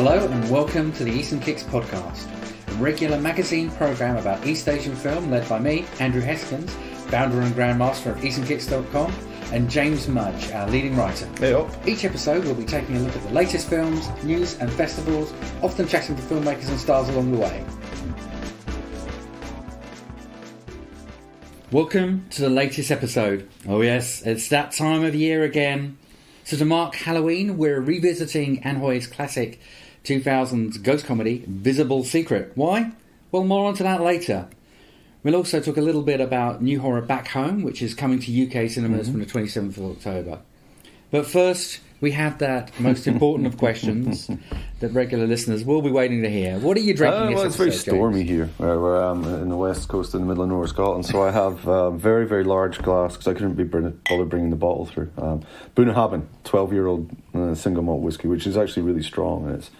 Hello and welcome to the Eastern Kicks podcast, a regular magazine programme about East Asian film led by me, Andrew Heskins, founder and grandmaster of EasternKicks.com, and James Mudge, our leading writer. Hey up. Each episode we'll be taking a look at the latest films, news and festivals, often chatting to filmmakers and stars along the way. Welcome to the latest episode. Oh yes, it's that time of year again. So to mark Halloween, we're revisiting Ann Hui's classic 2000s ghost comedy, Visible Secret. Why? Well, more on to that later. We'll also talk a little bit about new horror Back Home, which is coming to UK cinemas from the 27th of October. But first, we have that most important of questions that regular listeners will be waiting to hear. What are you drinking this Well, it's very episode, stormy James? here, where I am in the west coast in the middle of nowhere, Scotland. So I have a very, very large glass, because I couldn't be bothered bringing the bottle through. Bunnahabhain, 12-year-old single malt whiskey, which is actually really strong. And it's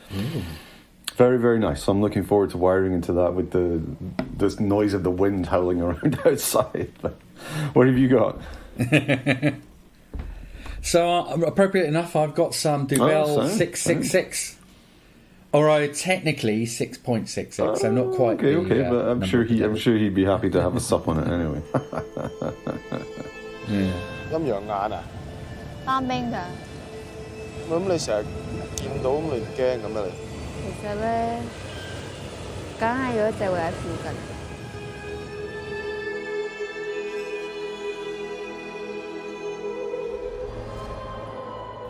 very, very nice. So I'm looking forward to wiring into that with the noise of the wind howling around outside. What have you got? So, appropriate enough, I've got some Duvel 666. Or technically 6.66, so not quite. Okay, but I'm sure he'd be happy to have a sup on it anyway. Yeah. 陰陽眼啊？當兵㗎。咁你成日見到咁你唔驚咁啊你？其實咧，梗係有一隻會喺附近。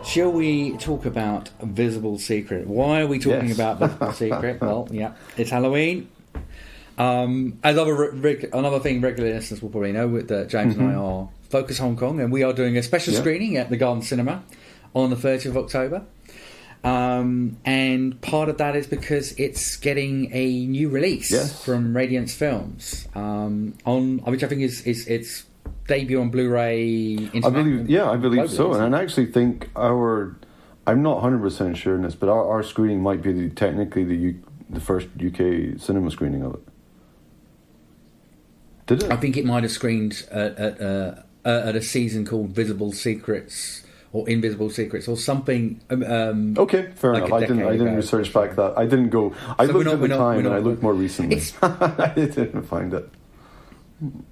Shall we talk about Visible Secret? Why are we talking about Visible Secret? Well, yeah, it's Halloween. As another thing regular listeners will probably know, that James and I are Focus Hong Kong, and we are doing a special screening at the Garden Cinema on the 30th of October. And part of that is because it's getting a new release from Radiance Films, which I think is its debut on Blu-ray. I believe so. And I actually think I'm not 100% sure in this, but our screening might be technically the first UK cinema screening of it. Did it? I think it might have screened at a season called Visible Secrets or Invisible Secrets or something. Okay, fair enough. I didn't research back that. I didn't go. I looked at the time and I looked more recently. I didn't find it.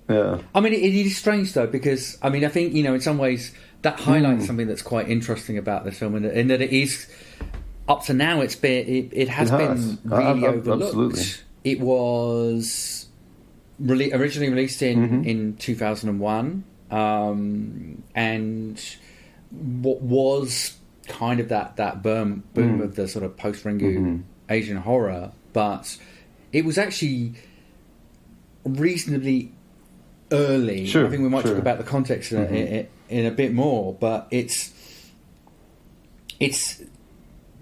Yeah. I mean, it is strange though, because I mean, I think, in some ways that highlights something that's quite interesting about this film, in that it is, up to now, it has been really overlooked. Absolutely. It was originally released in 2001, and what was kind of that boom of the sort of post-Ringu Asian horror, but it was actually reasonably early. I think we might talk about the context in a bit more, but it was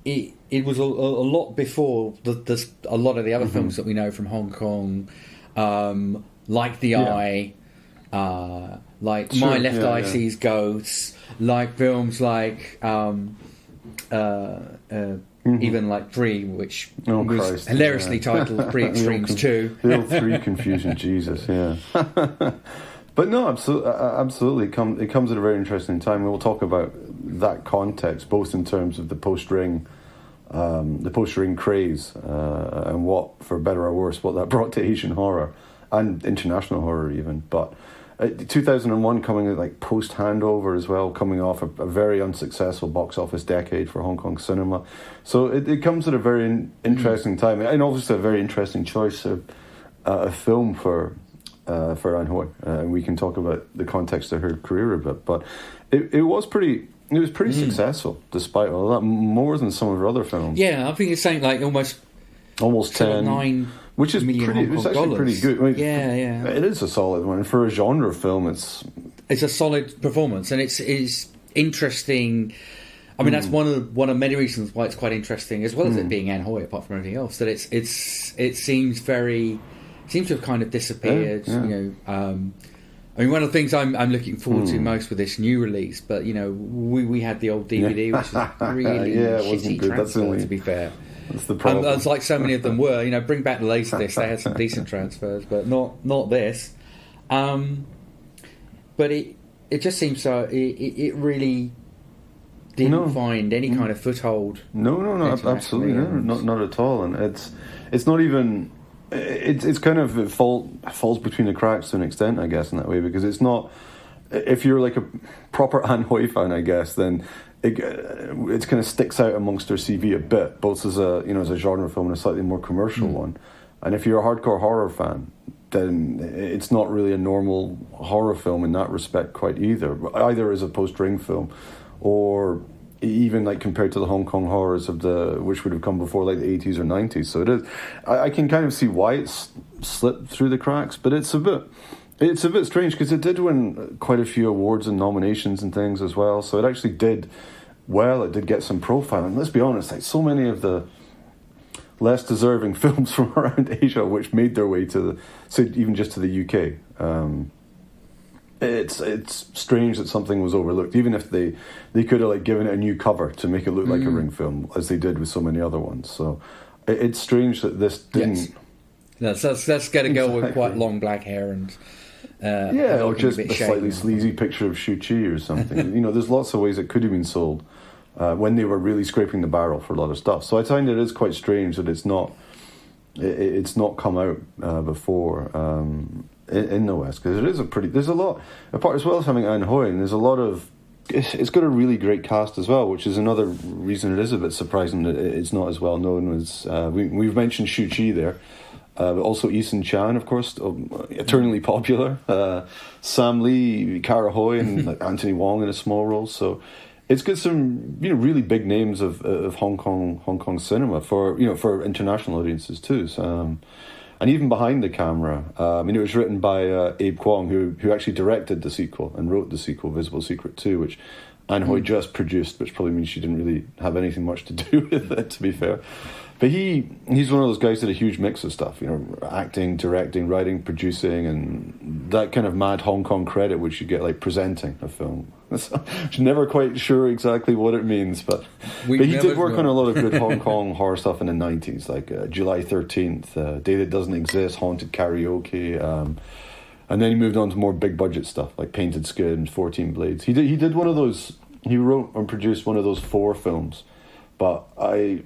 a lot before a lot of the other films that we know from Hong Kong, like The Eye, like My Left Eye Sees Ghosts, like films like even like Dream, which was hilariously titled Three Extremes 2. The old three confusion, Jesus, yeah. But no, absolutely. It comes at a very interesting time. We'll talk about that context, both in terms of the post-Ring craze, and what, for better or worse, what that brought to Asian horror and international horror even. But 2001 coming at like post-handover as well, coming off a very unsuccessful box office decade for Hong Kong cinema. So it comes at a very interesting time, and obviously a very interesting choice of a film for Ann Hui. And we can talk about the context of her career a bit, but it was pretty successful despite all that, more than some of her other films. Yeah, I think it's saying like almost 10, 9 which is pretty. It's actually pretty good. I mean, yeah. It is a solid one for a genre film. It's a solid performance, and it's interesting. I mean, that's one of many reasons why it's quite interesting, as well as it being Ann Hui, apart from everything else. That it seems to have kind of disappeared. I mean, one of the things I'm looking forward to most with this new release, but we had the old DVD, which is really shitty transfer, to be fair. That's the problem. It's like so many of them were. Bring back the Laserdisc. They had some decent transfers, but not this. But it just seems so. It really didn't find any kind of foothold. No, absolutely not at all. And it's not even. It's kind of it falls between the cracks to an extent, I guess, in that way, because it's not. If you're like a proper Ann Hui fan, I guess, then it kind of sticks out amongst her CV a bit, both as a genre film and a slightly more commercial one. And if you're a hardcore horror fan, then it's not really a normal horror film in that respect quite either as a post-Ring film, or even like compared to the Hong Kong horrors which would have come before like the 80s or 90s. So it is. I can kind of see why it's slipped through the cracks, but it's a bit strange because it did win quite a few awards and nominations and things as well. So it actually did well. It did get some profile. And let's be honest, like so many of the less deserving films from around Asia which made their way even just to the UK. It's strange that something was overlooked, even if they could have like given it a new cover to make it look like a Ring film, as they did with so many other ones. So it's strange that this didn't. Yes. That's got to go with quite long black hair and or just a slightly sleazy picture of Shu-Chi or something. There's lots of ways it could have been sold when they were really scraping the barrel for a lot of stuff. So I find it is quite strange that it's not come out before. In the West, because there's a lot, apart as well as having Ann Hui, and there's a lot of, it's got a really great cast as well, which is another reason it is a bit surprising that it's not as well known as, we've mentioned Shu-Chi there, but also Eason Chan, of course, eternally popular, Sam Lee, Kara Hui, and Anthony Wong in a small role, so it's got some really big names of Hong Kong cinema for international audiences too. So, and even behind the camera, it was written by Abe Kwong, who actually directed the sequel and wrote the sequel, Visible Secret 2, which Ann Hui just produced, which probably means she didn't really have anything much to do with it, to be fair. But he's one of those guys that did a huge mix of stuff, acting, directing, writing, producing, and that kind of mad Hong Kong credit which you get like presenting a film. I'm never quite sure exactly what it means, but he did work on a lot of good Hong Kong horror stuff in the 90s, like July 13th, Day That Doesn't Exist, Haunted Karaoke, and then he moved on to more big budget stuff like Painted Skin, 14 Blades. He did one of those. He wrote and produced one of those 4 films, but they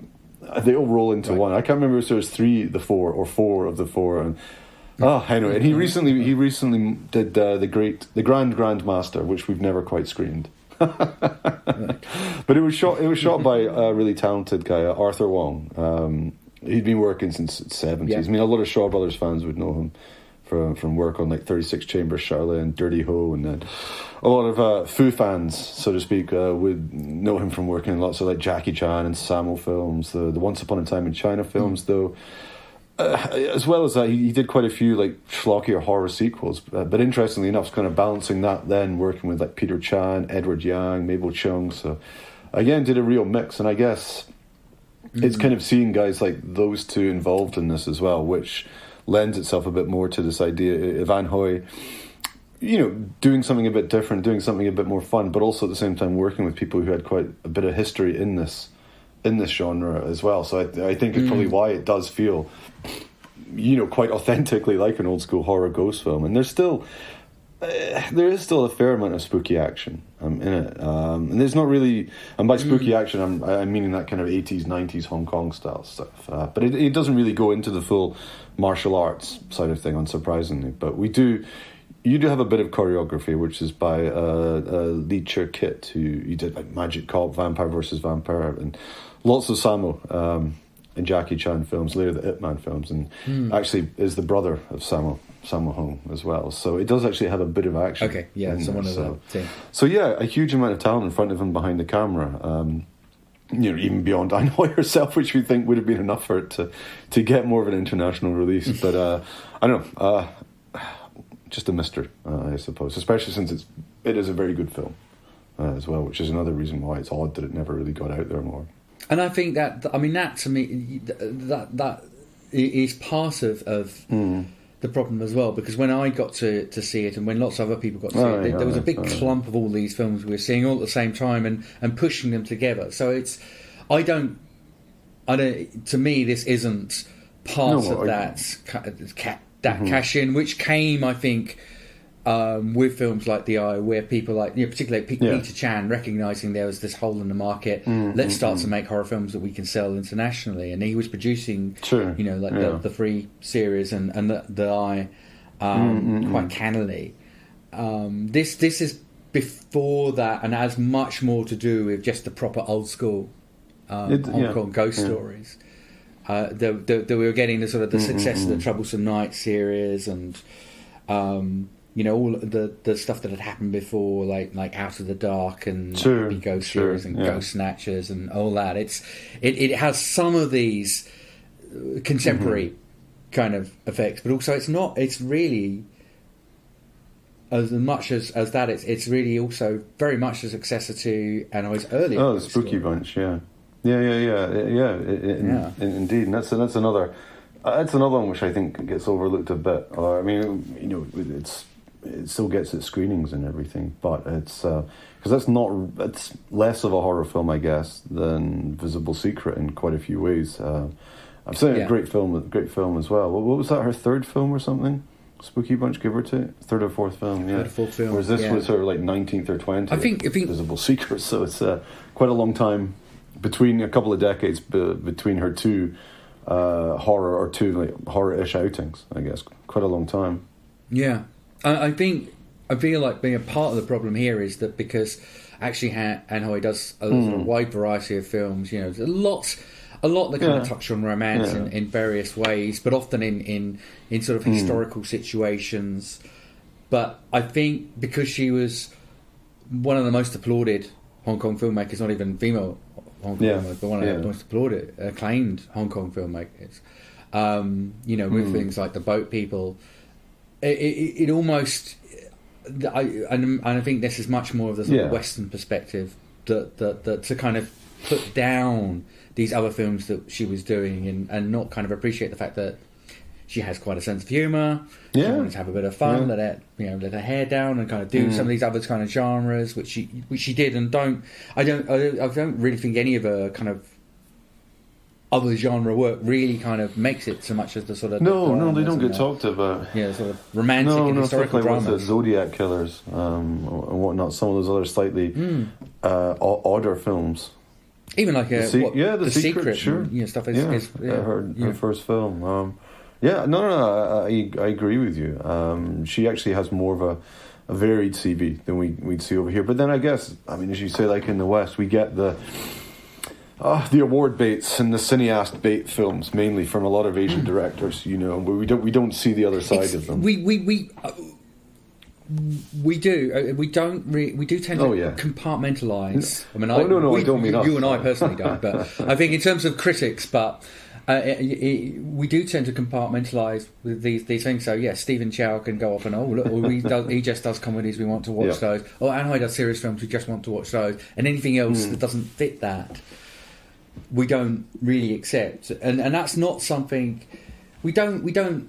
all roll into one. I can't remember if there was 3 of the 4 or 4 of the 4. And anyway, and he recently did the Grand Master, which we've never quite screened. But it was shot by a really talented guy, Arthur Wong. He'd been working since the 70s. Yeah. I mean, a lot of Shaw Brothers fans would know him from work on like 36 Chambers, Charlotte, and Dirty Ho, and then a lot of Fu fans, so to speak, would know him from working in lots of like Jackie Chan and Sammo films, the Once Upon a Time in China films, though. As well as that, he did quite a few like schlockier horror sequels, but interestingly enough, kind of balancing that, then working with like Peter Chan, Edward Yang, Mabel Chung. So again, did a real mix, and I guess it's kind of seeing guys like those two involved in this as well, which lends itself a bit more to this idea of Ann Hui, doing something a bit different, doing something a bit more fun, but also at the same time working with people who had quite a bit of history in this genre as well. So I think it's probably why it does feel, quite authentically like an old school horror ghost film. And there is still a fair amount of spooky action in it. And there's not really, and by spooky action, I'm meaning that kind of 80s, 90s Hong Kong style stuff. But it doesn't really go into the full martial arts side of thing, unsurprisingly. But you do have a bit of choreography, which is by Lee Cher-kit, who did like Magic Cop, Vampire vs. Vampire, and lots of Sammo and Jackie Chan films, later the Ip Man films, and actually is the brother of Sammo Hung as well. So it does actually have a bit of action. Okay, yeah, someone of that team. So yeah, a huge amount of talent in front of him behind the camera. Even beyond Ann Hui herself, which we think would have been enough for it to get more of an international release. But I don't know. Just a mystery, I suppose, especially since it is a very good film as well, which is another reason why it's odd that it never really got out there more. And I think that to me, that is part of the problem as well, because when I got to see it, and when lots of other people got to see it, there was a big clump of all these films we were seeing all at the same time and pushing them together. So I don't. To me, this isn't part of that cash in, which came, I think, with films like The Eye, where people like, particularly Yeah. Peter Chan, recognising there was this hole in the market, let's start to make horror films that we can sell internationally. And he was producing, Sure. the Free series and the Eye quite cannily. This is before that, and has much more to do with just the proper old school Hong Kong ghost stories. We were getting the sort of the success of the Troublesome Night series, and all the stuff that had happened before, like Out of the Dark and Happy Ghost series and Ghost Snatchers and all that. It has some of these contemporary kind of effects, but also it's really as much as that. It's really also very much a successor to Ann Hui's earlier. Oh, the Spooky Bunch, yeah. Indeed, and that's another one which I think gets overlooked a bit. I mean, it still gets its screenings and everything, but it's because it's less of a horror film, I guess, than Visible Secret in quite a few ways. I've seen a great film as well. What was that? Her third film or something? Spooky Bunch, give or take, third or fourth film. Yeah, third or fourth film. Whereas this was sort of like 19th or 20th. I think Visible Secret. So it's quite a long time between a couple of decades between her two horror-ish outings. I guess quite a long time. Yeah, I feel like being a part of the problem here is that because actually Ann Hui does a sort of wide variety of films. There's a lot that kind of touch on romance in various ways, but often in sort of historical situations. But I think because she was one of the most applauded Hong Kong filmmakers, not even female Hong Kong filmmakers, but one of the most applauded, acclaimed Hong Kong filmmakers, with things like The Boat People, it almost... I think this is much more of the sort of Western perspective that to kind of put down these other films that she was doing and not kind of appreciate the fact that she has quite a sense of humour. She wanted to have a bit of fun, let her hair down and kind of do some of these other kind of genres, which she did. And I don't really think any of her kind of other genre work really kind of makes it so much as the sort of they don't get talked about. Yeah, sort of romantic and historical dramas. The Zodiac Killers and whatnot. Some of those other slightly odder films. Even like The Secret, sure. Stuff is her first film. I agree with you. She actually has more of a varied CV than we'd see over here. But then I guess, I mean, as you say, like in the West, we get the award baits and the cineast bait films mainly from a lot of Asian directors. We don't see the other side of them. We do. We do tend to compartmentalize. I mean, I don't mean us. You and I personally don't, but I think in terms of critics, we do tend to compartmentalize with these things. So yes, Stephen Chow can go off and he just does comedies. We want to watch those. Or Ann Hui does serious films. We just want to watch those. And anything else that doesn't fit that, we don't really accept. And that's not something we don't.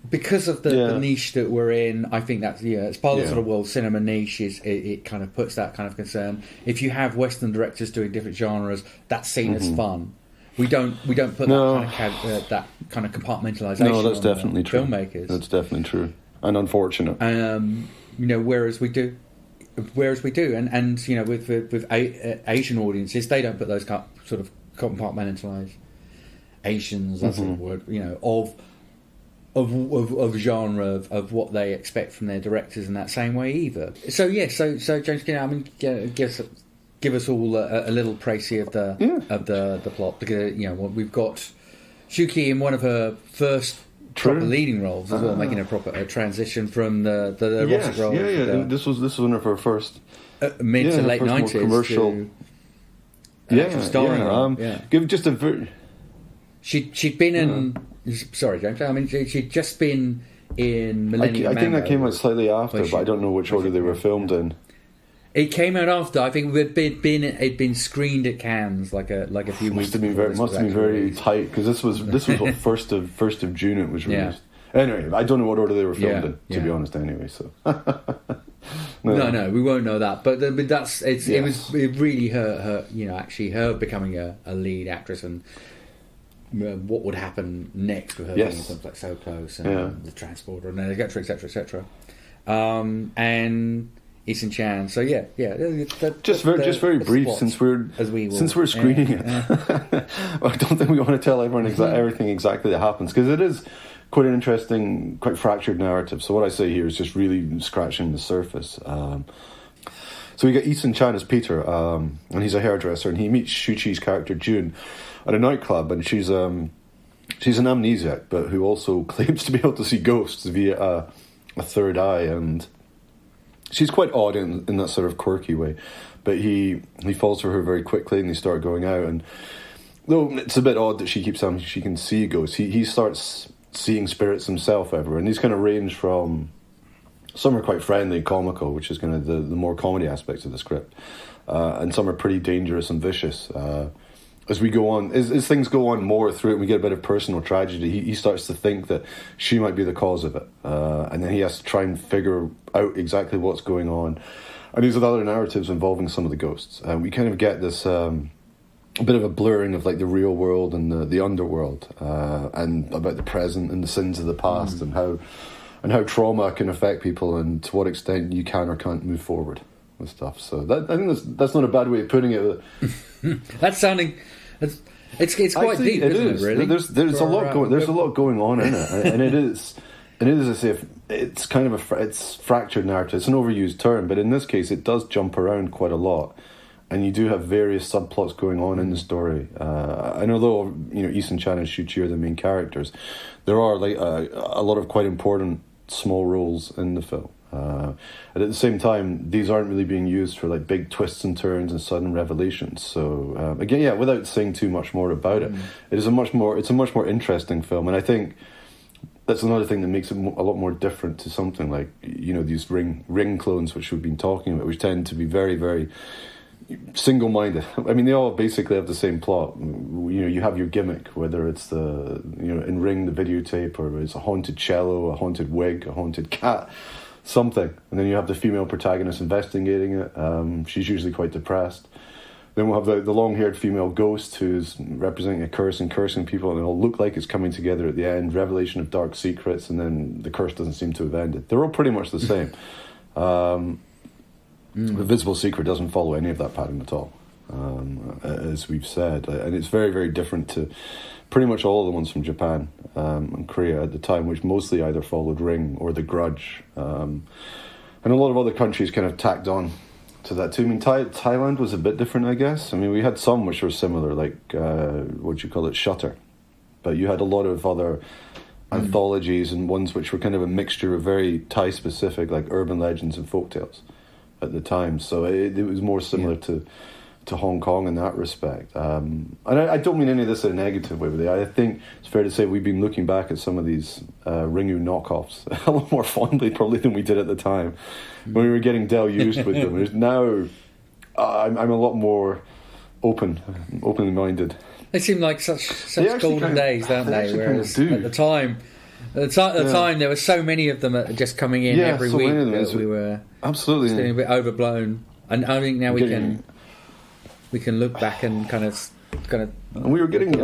Because of the niche that we're in, I think that's it's part of the sort of world cinema niche. It kind of puts that kind of concern. If you have Western directors doing different genres, that's seen as fun. We don't put that kind of compartmentalisation. No, that's definitely true. Filmmakers. That's definitely true and unfortunate. Whereas we do, and with Asian audiences, they don't put those sort of compartmentalised Asians. That's the word. Of genre of what they expect from their directors in that same way either. So so James, give us all a little précis of the plot, because we've got Shuki in one of her first proper leading roles as well, making a proper transition from the erotic role. This was one of her first mid to late 90s commercial. Give just a very. She'd been in. Sorry, James. I mean, she'd just been in Millennium. I think that came out slightly after, but I don't know which order they were filmed in. It came out after. I think it'd been screened at Cannes like a few weeks. Must have been very tight, because this was what first of June it was released. Yeah. Anyway, I don't know what order they were filmed in, to be honest. Anyway, so no, we won't know that. But that's it was really her actually her becoming a lead actress and. What would happen next with her doing something like So Close and The Transporter and etc. and Eason Chan. So yeah. Just very brief, since we're screening it. I don't think we want to tell everyone everything exactly that happens, because it is quite an interesting, quite fractured narrative. So what I say here is just really scratching the surface. So we get Eason Chan as Peter, and he's a hairdresser, and he meets Shu-Chi's character June at a nightclub, and she's an amnesiac, but who also claims to be able to see ghosts via a third eye, and she's quite odd in that sort of quirky way. But he falls for her very quickly, and they start going out. And though it's a bit odd that she keeps saying she can see ghosts, he starts seeing spirits himself everywhere, and these kind of range from some are quite friendly and comical, which is kind of the more comedy aspects of the script, and some are pretty dangerous and vicious. As we go on, as things go on more through it, we get a bit of personal tragedy. He starts to think that she might be the cause of it, and then he has to try and figure out exactly what's going on. And these are the other narratives involving some of the ghosts, and we kind of get this a bit of a blurring of like the real world and the underworld, and about the present and the sins of the past, and how trauma can affect people, and to what extent you can or can't move forward with stuff. So I think that's not a bad way of putting it. That's sounding. It's quite deep, isn't it? Really, there's a lot going on in it, and it is as if it's kind of it's fractured narrative. It's an overused term, but in this case, it does jump around quite a lot, and you do have various subplots going on in the story. And although Eason Chan and Shu-Chi are the main characters, there are like a lot of quite important small roles in the film. And at the same time, these aren't really being used for like big twists and turns and sudden revelations. So again, without saying too much more about it, it's a much more interesting film, and I think that's another thing that makes it a lot more different to something like these ring clones, which we've been talking about, which tend to be very, very single-minded. I mean, they all basically have the same plot. You have your gimmick, whether it's in Ring the videotape, or it's a haunted cello, a haunted wig, a haunted cat, something, and then you have the female protagonist investigating it. She's usually quite depressed. Then we'll have the long-haired female ghost who's representing a curse and cursing people, and it'll look like it's coming together at the end, revelation of dark secrets, and then the curse doesn't seem to have ended. They're all pretty much the same. The Visible Secret doesn't follow any of that pattern at all, as we've said, and it's very, very different to pretty much all of the ones from Japan and Korea at the time, which mostly either followed Ring or The Grudge, and a lot of other countries kind of tacked on to that too. I mean, Thailand was a bit different, I guess. I mean, we had some which were similar, like Shutter, but you had a lot of other anthologies and ones which were kind of a mixture of very Thai specific, like urban legends and folktales at the time. So it was more similar to Hong Kong in that respect. And I don't mean any of this in a negative way, but I think it's fair to say we've been looking back at some of these Ringu knockoffs a lot more fondly probably than we did at the time when we were getting deluged with them. Now I'm a lot more openly minded. They seem like such golden days, don't they? Whereas at the time, there were so many of them just coming in every week that we were absolutely getting a bit overblown. And I think now we can look back and kind of. And we were getting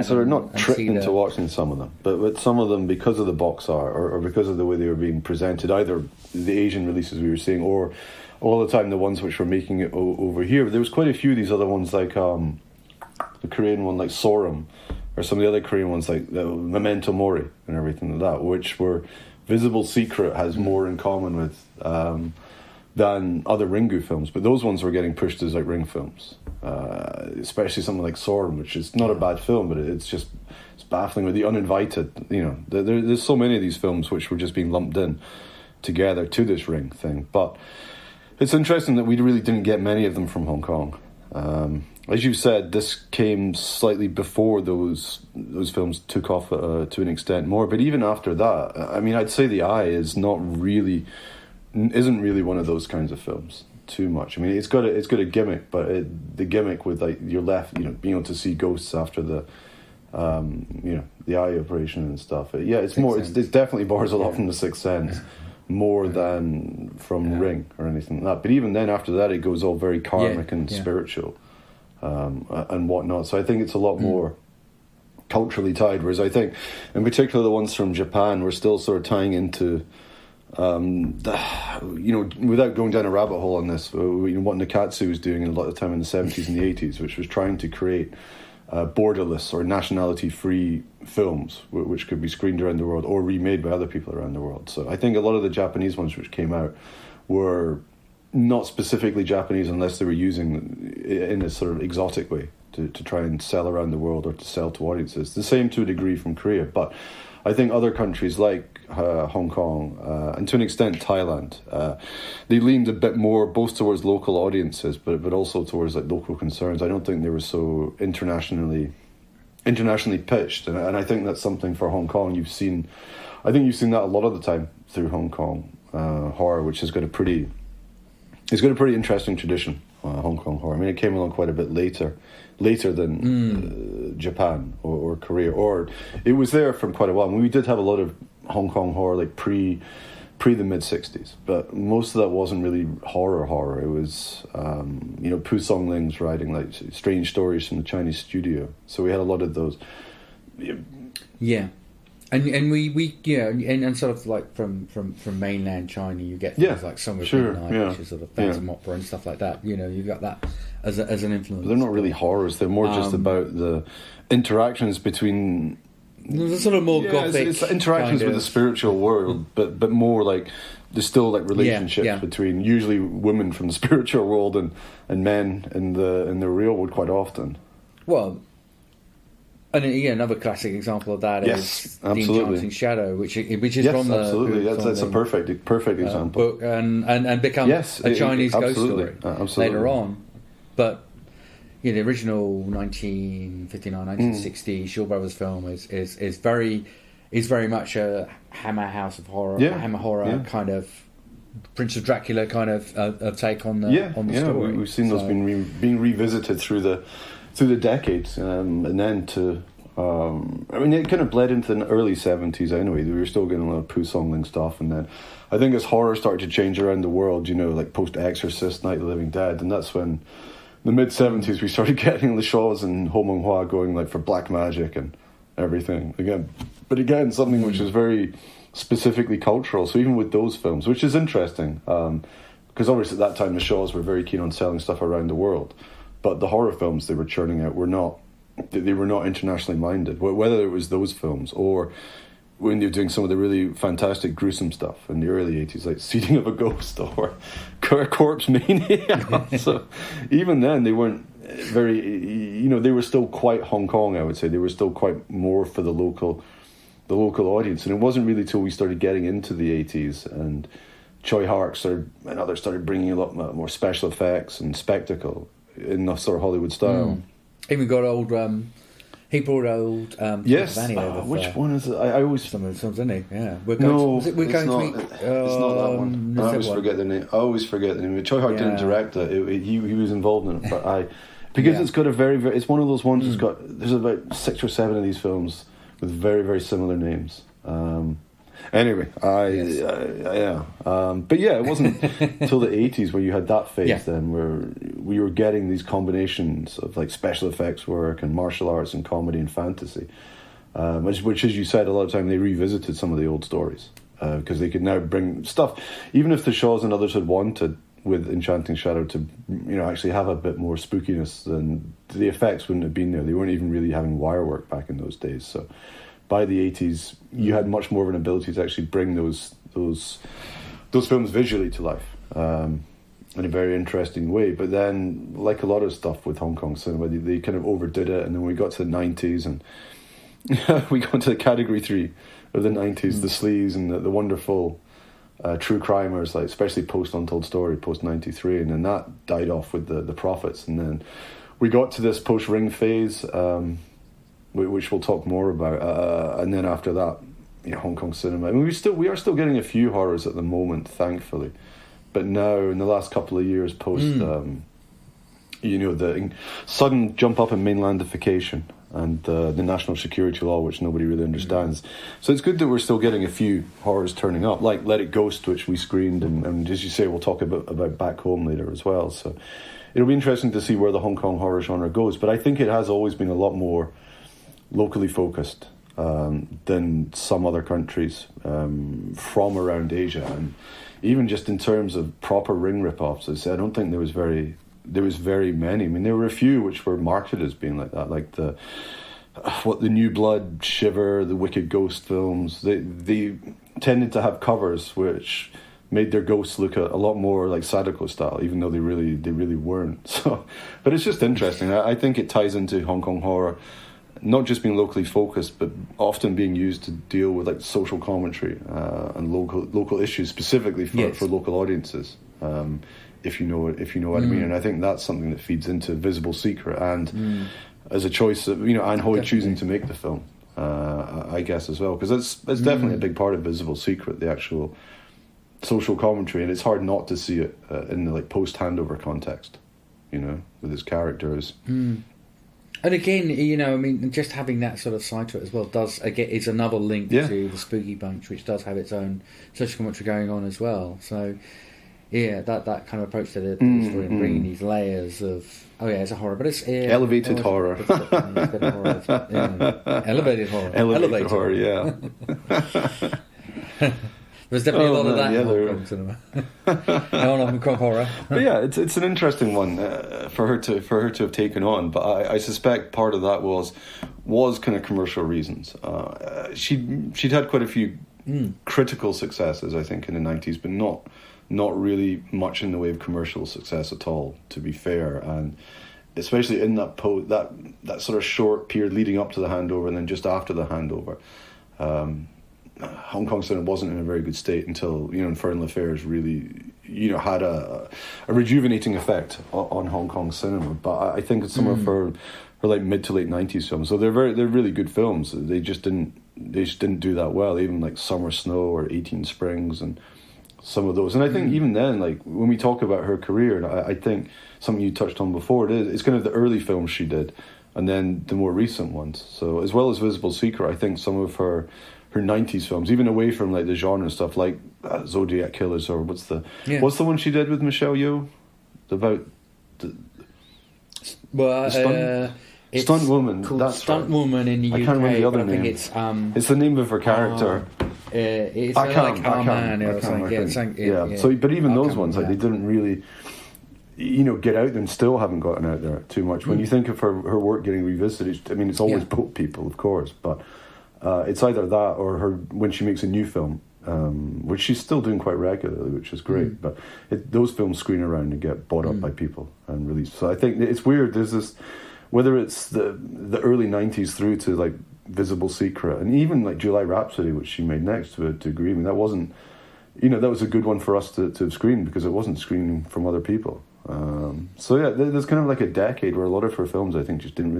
sort of not tricked into watching some of them, but some of them, because of the box art or because of the way they were being presented, either the Asian releases we were seeing or all the time the ones which were making it over here. There was quite a few of these other ones, like the Korean one like Sorum, or some of the other Korean ones like Memento Mori and everything like that, which were Visible Secret has more in common with than other Ringu films, but those ones were getting pushed as like Ring films, especially something like Sorum, which is not a bad film, but it's baffling with the uninvited. There's so many of these films which were just being lumped in together to this Ring thing. But it's interesting that we really didn't get many of them from Hong Kong. As you said, this came slightly before those films took off to an extent more. But even after that, I mean, I'd say The Eye isn't really one of those kinds of films too much. I mean, it's got a gimmick, but the gimmick with like you're left, being able to see ghosts after the eye operation and stuff. It's more. It definitely borrows a lot from The Sixth Sense. More than from Ring or anything like that. But even then, after that, it goes all very karmic and spiritual and whatnot. So I think it's a lot more culturally tied. Whereas I think, in particular, the ones from Japan were still sort of tying into Without going down a rabbit hole on this, what Nikatsu was doing a lot of the time in the 70s and the 80s, which was trying to create borderless or nationality-free films, which could be screened around the world or remade by other people around the world. So I think a lot of the Japanese ones which came out were not specifically Japanese unless they were using it in a sort of exotic way to try and sell around the world or to sell to audiences. The same to a degree from Korea, but I think other countries like Hong Kong and to an extent Thailand, they leaned a bit more both towards local audiences, but also towards like local concerns. I don't think they were so internationally pitched, and I think that's something for Hong Kong. You've seen that a lot of the time through Hong Kong horror, which has got a pretty interesting tradition. Hong Kong horror. I mean, it came along quite a bit later than Japan or Korea, or it was there from quite a while. I mean, we did have a lot of Hong Kong horror like pre the mid-60s, but most of that wasn't really horror. It was Pu Song Ling's writing like strange stories from the Chinese studio, so we had a lot of those. Yeah. And we and sort of like from mainland China, you get things like Summer of Midnight, which is sort of phantom opera and stuff like that. You've got that as an influence. But they're not really horrors; they're more just about the interactions between. The sort of more gothic. It's interactions with the spiritual world, but more like there's still like relationships between usually women from the spiritual world and men in the real world quite often. Well. And another classic example of that is The Enchanting Shadow, which is from the absolutely. That's a perfect example. Book and becomes a Chinese ghost story later on. But the original 1959, 1960 Shaw Brothers film is very much a Hammer House of Horror, Hammer horror kind of Prince of Dracula kind of take on the story. We've seen those being revisited through the decades, and then it kind of bled into the early 70s anyway. We were still getting a lot of Pu Song Ling stuff, and then I think as horror started to change around the world, like post-Exorcist, Night of the Living Dead, and that's when the mid-70s we started getting the Shaws and Ho Mung Hua going like for black magic and everything again. But again, something which is very specifically cultural. So even with those films, which is interesting, because obviously at that time the Shaws were very keen on selling stuff around the world. But the horror films they were churning out were not internationally minded. Whether it was those films or when they were doing some of the really fantastic gruesome stuff in the early 80s, like Seeding of a Ghost or Corpse Mania. So even then they weren't very, they were still quite Hong Kong, I would say. They were still quite more for the local audience. And it wasn't really till we started getting into the 80s and Choi Hark and others started bringing a lot more special effects and spectacle in the sort of Hollywood style. Even got old. He brought old. Yes. Over which one is it? I always. Some of the films, didn't he? Yeah. It's not that one. I always forget the name. Choi Hark didn't direct it. He was involved in it, but because it's got a very, very. It's one of those ones. There's about 6 or 7 of these films with very, very similar names. Anyway, but it wasn't until the 80s where you had that phase then where we were getting these combinations of like special effects work and martial arts and comedy and fantasy, which as you said, a lot of time they revisited some of the old stories because they could now bring stuff, even if the Shaws and others had wanted with Enchanting Shadow to actually have a bit more spookiness, then the effects wouldn't have been there. They weren't even really having wire work back in those days, so by the 80s, you had much more of an ability to actually bring those films visually to life in a very interesting way. But then, like a lot of stuff with Hong Kong cinema, they kind of overdid it. And then we got to the 90s, and we got to the category 3 of the 90s, the sleaze and the wonderful true crimers, like especially post Untold Story, post 93, and then that died off with the Prophets. And then we got to this post Ring phase. Which we'll talk more about, and then after that, Hong Kong cinema. I mean, we are still getting a few horrors at the moment, thankfully, but now in the last couple of years, post the sudden jump up in mainlandification and the national security law, which nobody really understands. So it's good that we're still getting a few horrors turning up, like Let It Ghost, which we screened, and as you say, we'll talk about Back Home later as well. So it'll be interesting to see where the Hong Kong horror genre goes. But I think it has always been a lot more locally focused, than some other countries from around Asia, and even just in terms of proper Ring rip-offs, I don't think there was very many. I mean, there were a few which were marketed as being like that, like the New Blood, Shiver, the Wicked Ghost films. They tended to have covers which made their ghosts look a lot more like Sadako style, even though they really weren't. So, but it's just interesting. I think it ties into Hong Kong horror, not just being locally focused, but often being used to deal with like social commentary and local issues specifically for local audiences. If you know what I mean. And I think that's something that feeds into Visible Secret, and as a choice of Ann Hui choosing to make the film, I guess as well, because it's definitely a big part of Visible Secret, the actual social commentary, and it's hard not to see it in the like post handover context, with its characters. And again, I mean, just having that sort of side to it as well is another link to the Spooky Bunch, which does have its own social commentary going on as well. So, yeah, that kind of approach to the story and bringing these layers of it's a horror, but it's elevated horror. Elevated horror. Elevated horror, yeah. There's definitely a lot of that in Hong Kong cinema. Hong Kong horror. But yeah, it's an interesting one for her to have taken on. But I suspect part of that was kind of commercial reasons. She'd had quite a few critical successes, I think, in the 90s, but not really much in the way of commercial success at all, to be fair. And especially in that that sort of short period leading up to the handover and then just after the handover. Hong Kong cinema wasn't in a very good state until Infernal Affairs really had a rejuvenating effect on Hong Kong cinema. But I think it's some of her like mid to late 90s films. So they're really good films. They just didn't do that well. Even like Summer Snow or 18 Springs and some of those. And I think even then, like when we talk about her career, and I think something you touched on before, it's kind of the early films she did, and then the more recent ones. So as well as Visible Secret, I think some of her 90s films, even away from like the genre stuff, like Zodiac Killers, or what's the one she did with Michelle Yeoh about Stunt Woman. That's Stunt Woman in the UK. I can't remember the other name. It's the name of her character. It's I can't. So, but even those ones, like they didn't really, get out there, and still haven't gotten out there too much. When you think of her work getting revisited, I mean, it's always Pope people, of course, but it's either that or her when she makes a new film, which she's still doing quite regularly, which is great. But those films screen around and get bought up by people and released. So I think it's weird. There's this, whether it's the early 90s through to like Visible Secret, and even like July Rhapsody, which she made next to a degree. I mean, that wasn't, that was a good one for us to have screened because it wasn't screening from other people. So yeah, there's kind of like a decade where a lot of her films, I think, just didn't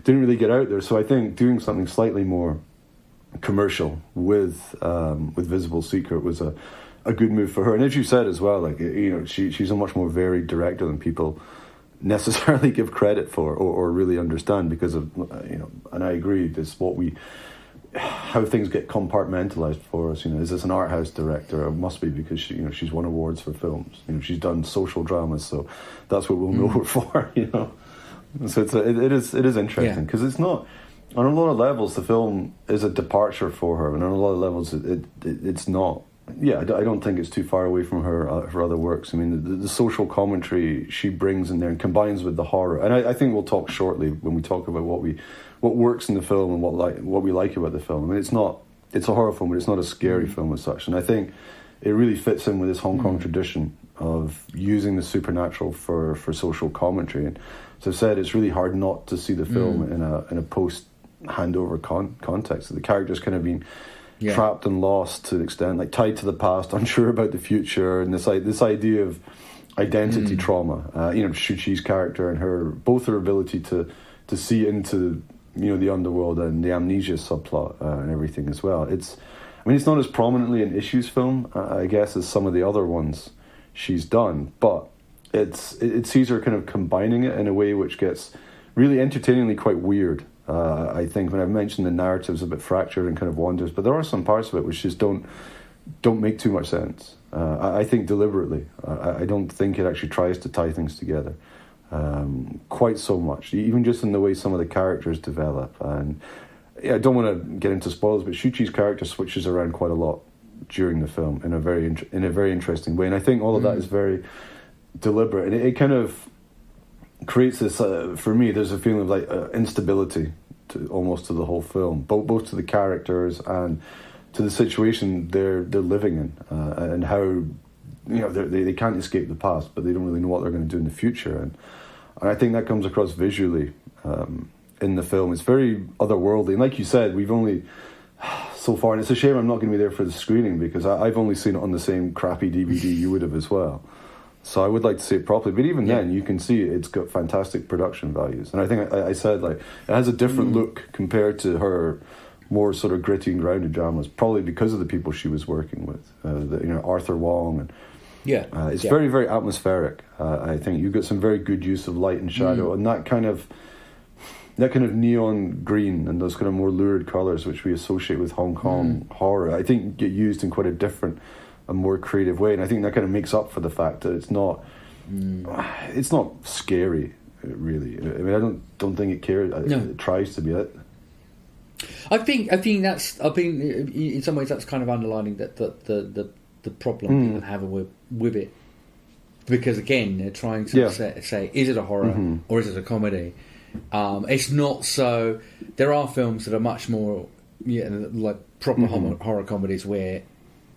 really get out there. So I think doing something slightly more commercial with Visible Secret was a good move for her. And as you said as well, like she's a much more varied director than people necessarily give credit for or really understand, because of and I agree, this how things get compartmentalized for us. Is this an art house director? It must be, because she's won awards for films. She's done social dramas, so that's what we'll know her for. So it is interesting, because it's not, on a lot of levels the film is a departure for her, and on a lot of levels it's not. Yeah, I don't think it's too far away from her other works. I mean, the social commentary she brings in there and combines with the horror. And I think we'll talk shortly when we talk about what works in the film and what we like about the film. I mean, it's a horror film, but it's not a scary film as such. And I think it really fits in with this Hong Kong tradition of using the supernatural for social commentary. And as I've said, it's really hard not to see the film in a post handover context. The character's kind of been trapped and lost to an extent, like tied to the past, unsure about the future, and this idea of identity trauma. Shu Chi's character and both her ability to see into the underworld and the amnesia subplot and everything as well. It's not as prominently an issues film, I guess, as some of the other ones she's done, but it sees her kind of combining it in a way which gets really entertainingly quite weird. I think when I've mentioned the narrative's a bit fractured and kind of wanders, but there are some parts of it which just don't make too much sense. I think deliberately. I don't think it actually tries to tie things together quite so much, even just in the way some of the characters develop. And yeah, I don't want to get into spoilers, but Shuqi's character switches around quite a lot during the film in a very interesting way, and I think all of that is very deliberate, and it kind of creates this. For me, there's a feeling of like instability almost to the whole film, both to the characters and to the situation they're living in, and how they can't escape the past, but they don't really know what they're going to do in the future, and I think that comes across visually in the film. It's very otherworldly, and like you said, we've only so far, and it's a shame I'm not going to be there for the screening because I've only seen it on the same crappy DVD you would have as well. So I would like to see it properly, but even then, you can see it's got fantastic production values, and I think I said like it has a different look compared to her more sort of gritty and grounded dramas, probably because of the people she was working with, Arthur Wong, and it's very, very atmospheric. I think you've got some very good use of light and shadow, and that kind of neon green and those kind of more lurid colours which we associate with Hong Kong horror, I think get used in quite a different and more creative way, and I think that kind of makes up for the fact that it's not scary, really. I mean, I don't think it cares. It tries to be it. I think in some ways that's kind of underlining that the problem people have with it, because again they're trying to say is it a horror or is it a comedy? It's not so. There are films that are much more like proper horror comedies where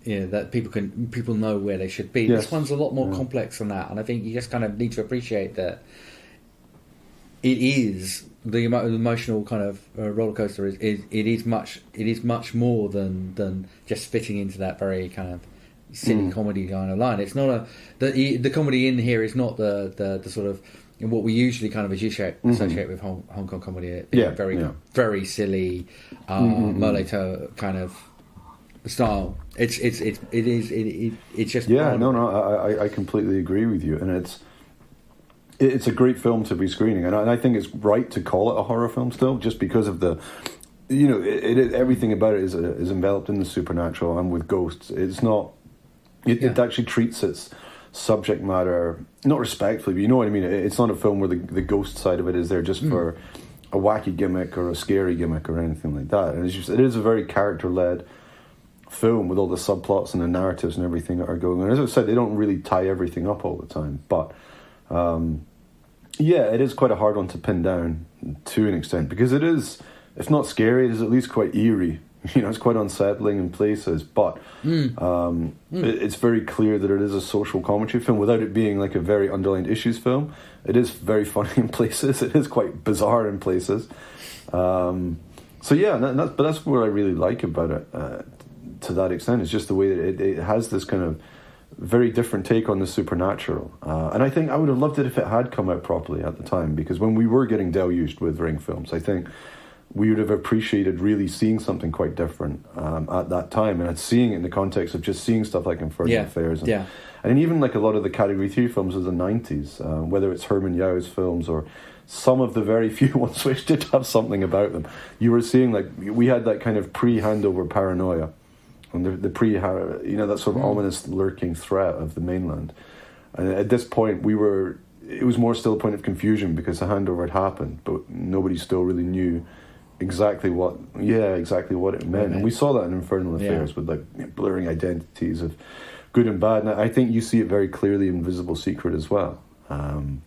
that people know where they should be. This one's a lot more complex than that, and I think you just kind of need to appreciate that it is the emotional kind of roller coaster. It is much more than just fitting into that very kind of silly comedy kind of line. It's not the comedy in here is not the sort of what we usually kind of associate with Hong Kong comedy. Very silly, Molito kind of style. It's just I completely agree with you, and it's a great film to be screening, and I think it's right to call it a horror film still, just because of the everything about it is enveloped in the supernatural and with ghosts. It's not. It actually treats its subject matter not respectfully, but you know what I mean. It's not a film where the ghost side of it is there just for a wacky gimmick or a scary gimmick or anything like that. And it is a very character-led film with all the subplots and the narratives and everything that are going on. As I said, they don't really tie everything up all the time, but it is quite a hard one to pin down to an extent, because it is, if not scary, it is at least quite eerie. It's quite unsettling in places, but it's very clear that it is a social commentary film without it being like a very underlined issues film. It is very funny in places. It is quite bizarre in places. But that's what I really like about it. To that extent, it's just the way that it has this kind of very different take on the supernatural. And I think I would have loved it if it had come out properly at the time, because when we were getting deluged with Ring films, I think we would have appreciated really seeing something quite different at that time, and seeing it in the context of just seeing stuff like Infernal Affairs, and even like a lot of the Category 3 films of the 90s, whether it's Herman Yau's films or some of the very few ones which did have something about them. You were seeing, like, we had that kind of pre-handover paranoia, and the that sort of ominous lurking threat of the mainland. And at this point, it was more still a point of confusion because the handover had happened, but nobody still really knew exactly what it meant. And we saw that in Infernal Affairs with like blurring identities of good and bad. And I think you see it very clearly in Visible Secret as well. And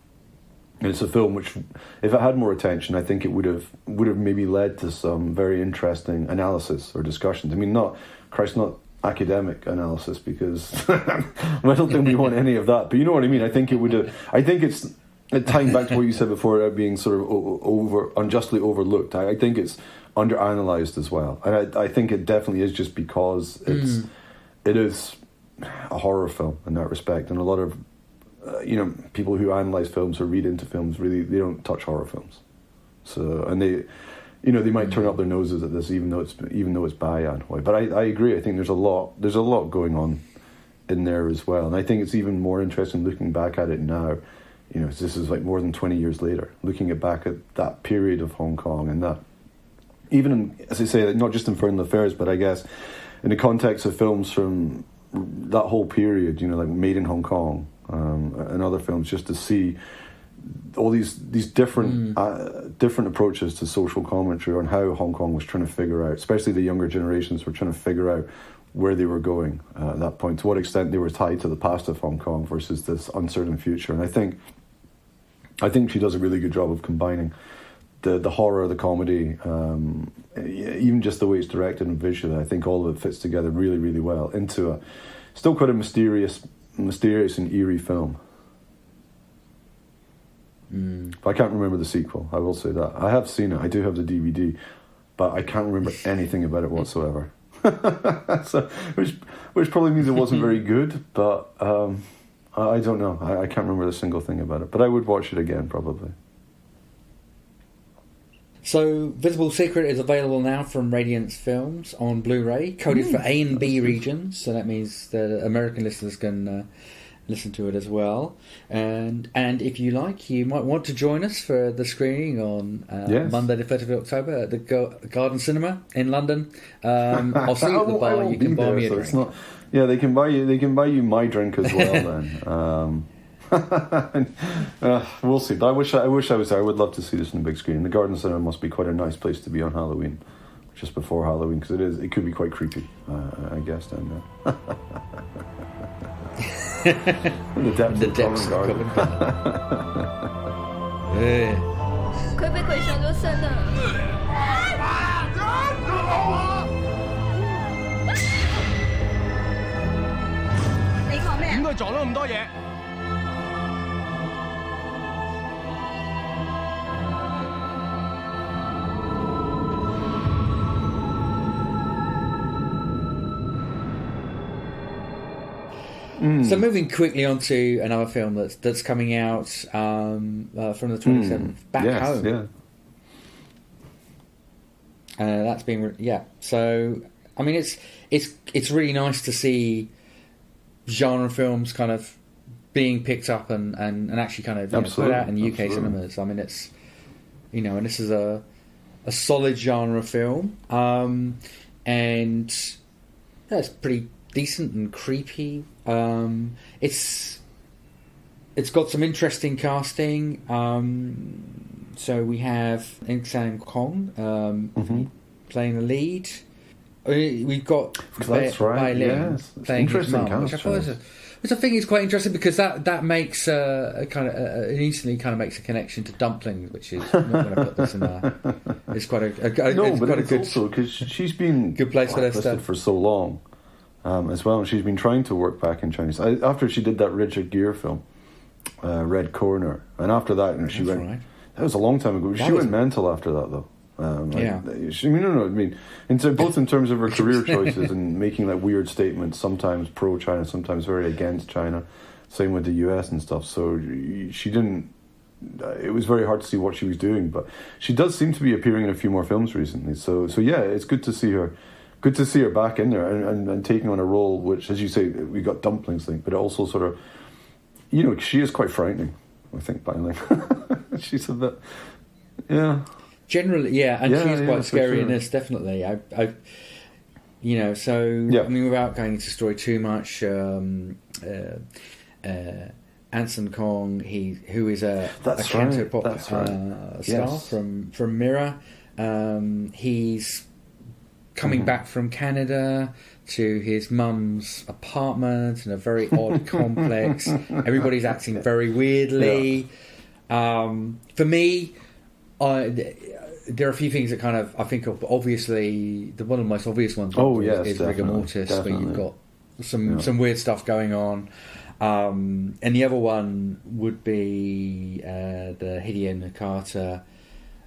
it's a film which, if it had more attention, I think it would have maybe led to some very interesting analysis or discussions. I mean, not academic analysis, because I don't think we want any of that. But you know what I mean. I think it would have. I think it's. Tying back to what you said before about being sort of unjustly overlooked, I think it's underanalyzed as well, and I think it definitely is, just because it is a horror film in that respect, and a lot of people who analyze films or read into films they don't touch horror films, so and they might turn up their noses at this even though it's by Ann Hui. But I agree. I think there's a lot going on in there as well, and I think it's even more interesting looking back at it now. This is like more than 20 years later, looking back at that period of Hong Kong, and that, even as I say, not just Infernal Affairs, but I guess in the context of films from that whole period, like Made in Hong Kong and other films, just to see all these different different approaches to social commentary on how Hong Kong was trying to figure out, especially the younger generations were trying to figure out where they were going at that point, to what extent they were tied to the past of Hong Kong versus this uncertain future. And I think she does a really good job of combining the horror, the comedy, even just the way it's directed and visually. I think all of it fits together really, really well into a still quite a mysterious and eerie film. But I can't remember the sequel, I will say that. I have seen it, I do have the DVD, but I can't remember anything about it whatsoever. So, which probably means it wasn't very good, but I don't know. I can't remember a single thing about it, but I would watch it again probably. So, Visible Secret is available now from Radiance Films on Blu-ray, coded for A and B regions, so that means that American listeners can listen to it as well. And if you like, you might want to join us for the screening on Monday the 30th of October at the Garden Cinema in London. I'll see you at the bar. You can buy me a drink. They can buy you my drink as well then. We'll see. But I wish I was there. I would love to see this on the big screen. The Garden Cinema must be quite a nice place to be on Halloween, just before Halloween, because it could be quite creepy, I guess, down there. The depths of Covent Garden. 佢俾佢上咗身啊！你講咩啊？點解撞到咁多嘢？ So moving quickly on to another film that's coming out from the 27th, Back Home. Yeah. That's been So I mean, it's really nice to see genre films kind of being picked up and actually kind of put out in UK cinemas. I mean, it's and this is a solid genre film, and it's pretty decent and creepy. It's got some interesting casting. So we have Sang Kong playing the lead. We've got that's right. Yes, playing his mum, which I think is quite interesting because that makes it instantly kind of makes a connection to dumplings, which is I'm not going to put this in there. It's quite a good also because she's been good place for their stuff for so long. As well, and she's been trying to work back in Chinese. After she did that Richard Gere film, Red Corner, and after that, she went. Right. That was a long time ago. She went mental after that, though. Both in terms of her career choices and making that weird statement, sometimes pro-China, sometimes very against China. Same with the US and stuff. So she didn't. It was very hard to see what she was doing, but she does seem to be appearing in a few more films recently. So yeah, it's good to see her. Good to see her back in there and taking on a role which, as you say, we got dumplings thing, but it also sort of, she is quite frightening, I think, by like, she's a bit, Generally, and she's quite scary in this, definitely. I mean, without going into story too much, Anson Kong, who is a cantopop star from Mirror, he's coming back from Canada to his mum's apartment in a very odd complex. Everybody's acting very weirdly. For me, there are a few things that kind of I think of. Obviously, one of the most obvious ones is Rigor Mortis, where you've got some weird stuff going on. And the other one would be the Hideo Nakata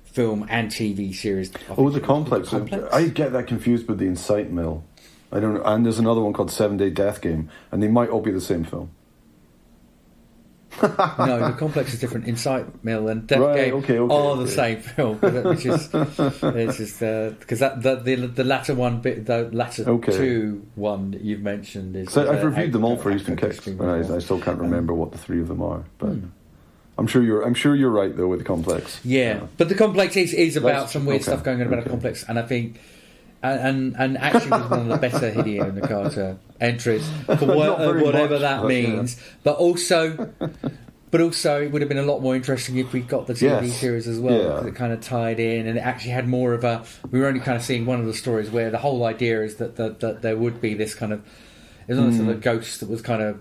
film and TV series. The Complex. I get that confused with the Incite Mill. I don't know. And there's another one called 7 Day Death Game, and they might all be the same film. No, The Complex is different. Incite Mill and Death Game are the same film, which is because the latter one, the latter two one that you've mentioned is. So I've reviewed them all for Eastern Kicks, and I still can't remember what the three of them are, but. I'm sure you're right though with the Complex. Yeah, but the Complex is about some weird stuff going on about a complex, and I think, and actually was one of the better Hideo Nakata entries for whatever that means. But also, But also, it would have been a lot more interesting if we got the TV series as well, because it kind of tied in, and it actually had more of a... We were only kind of seeing one of the stories where the whole idea is that there would be this kind of... There's another sort of ghost that was kind of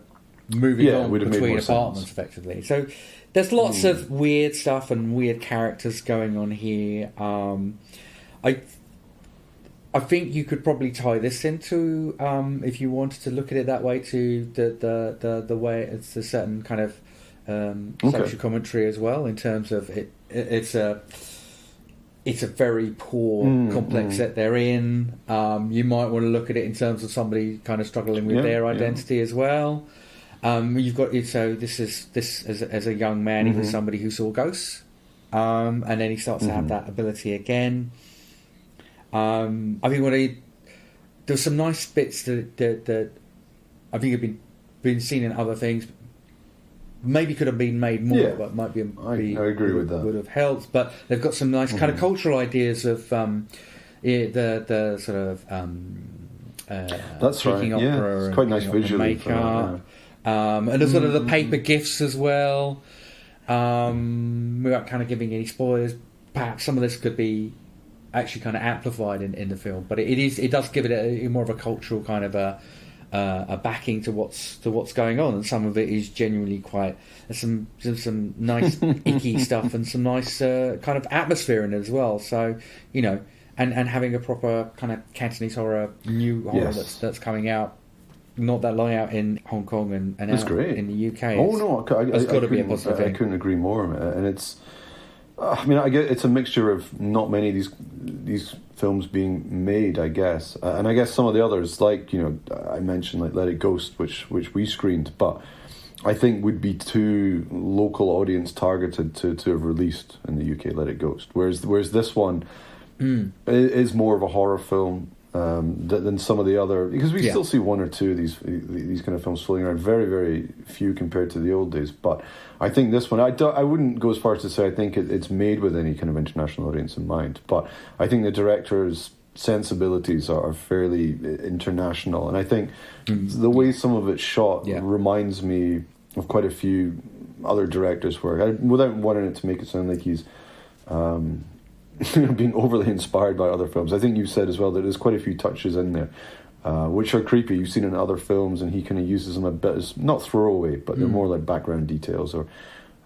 moving on between apartments, effectively. So there's lots of weird stuff and weird characters going on here. I think you could probably tie this into, if you wanted to look at it that way, to the way it's a certain kind of social commentary as well, in terms of it's a very poor, complex set they're in. You might want to look at it in terms of somebody kind of struggling with their identity as well. You've got this as a young man, he was somebody who saw ghosts, and then he starts to have that ability again. I think there's some nice bits that I think have been seen in other things. Maybe could have been made more, but might be. I agree with that. Would have helped, but they've got some nice kind of cultural ideas of the sort of that's right. Opera, it's quite nice visually. Makeup, and the sort of the paper gifts as well. Without kind of giving any spoilers, perhaps some of this could be actually kind of amplified in the film, but it does give it a more of a cultural kind of a backing to what's going on, and some of it is genuinely quite. There's some nice icky stuff and some nice kind of atmosphere in it as well. So and having a proper kind of Cantonese horror, new horror that's coming out not that long out in Hong Kong and out great. In the UK. It's got to be a positive thing. I couldn't agree more, and it's. I get it's a mixture of not many of these films being made, I guess, and I guess some of the others, like I mentioned, like Let It Ghost, which we screened, but I think would be too local audience targeted to have released in the UK. Let It Ghost, whereas this one is more of a horror film than some of the other, because we still see one or two of these kind of films floating around, very very few compared to the old days, but. I think this one, I wouldn't go as far as to say I think it's made with any kind of international audience in mind, but I think the director's sensibilities are fairly international, and I think the way some of it's shot reminds me of quite a few other directors' work, without wanting it to make it sound like he's being overly inspired by other films. I think you said as well that there's quite a few touches in there which are creepy. You've seen in other films, and he kind of uses them a bit as not throwaway, but they're more like background details or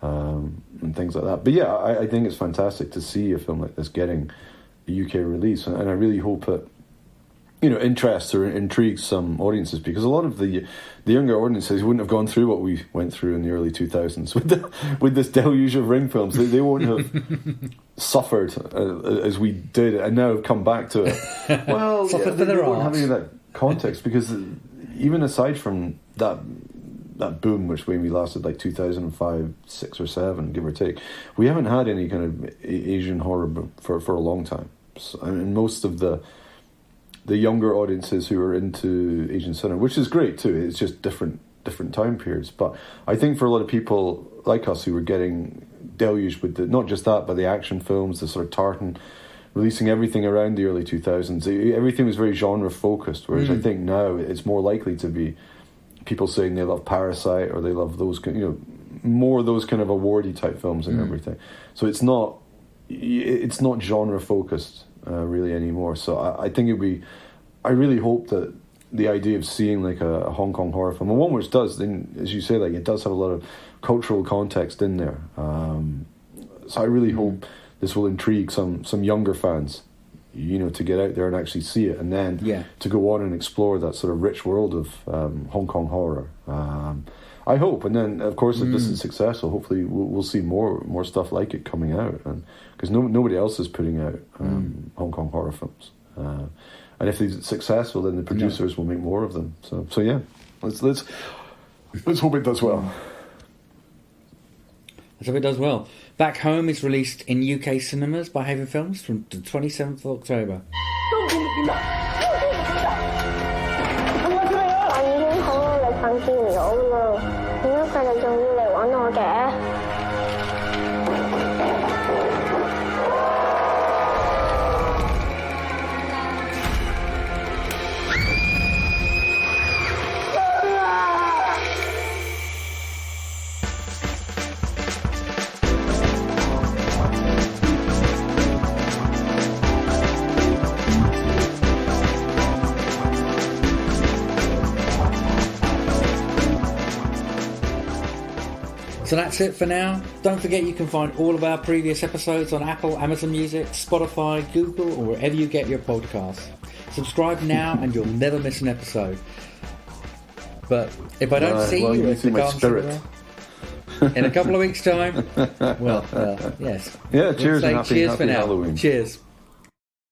and things like that. But yeah, I think it's fantastic to see a film like this getting a UK release, and I really hope it interests or intrigues some audiences, because a lot of the younger audiences wouldn't have gone through what we went through in the early 2000s with this deluge of Ring films. They won't have suffered as we did, and now have come back to it. Well, they won't have any of that context, because even aside from that boom, which maybe lasted like 2005, 6 or 7, give or take, we haven't had any kind of Asian horror boom for a long time. So, and most of the younger audiences who are into Asian cinema, which is great too, it's just different time periods. But I think for a lot of people like us who were getting deluged with not just that, but the action films, the sort of tartan, releasing everything around the early 2000s, everything was very genre focused, whereas I think now it's more likely to be people saying they love Parasite, or they love those more of those kind of awardy type films and everything. So it's not genre focused really anymore. So I think I really hope that the idea of seeing like a Hong Kong horror film, and one which does, then, as you say, like it does have a lot of cultural context in there. So I really hope this will intrigue some younger fans, to get out there and actually see it, and then to go on and explore that sort of rich world of Hong Kong horror. I hope, and then of course if this is successful, hopefully we'll see more stuff like it coming out, and because nobody else is putting out Hong Kong horror films, and if they're successful, then the producers will make more of them. So yeah, let's hope it does well. Let's hope it does well. Back Home is released in UK cinemas by Haven Films from the 27th of October. 《So that's it for now. Don't forget you can find all of our previous episodes on Apple, Amazon Music, Spotify, Google, or wherever you get your podcasts. Subscribe now and you'll never miss an episode. But if I don't see you at the Garden Cinema in a couple of weeks' time, well, yes. Yeah, cheers and Cheers happy for now. Halloween. Cheers.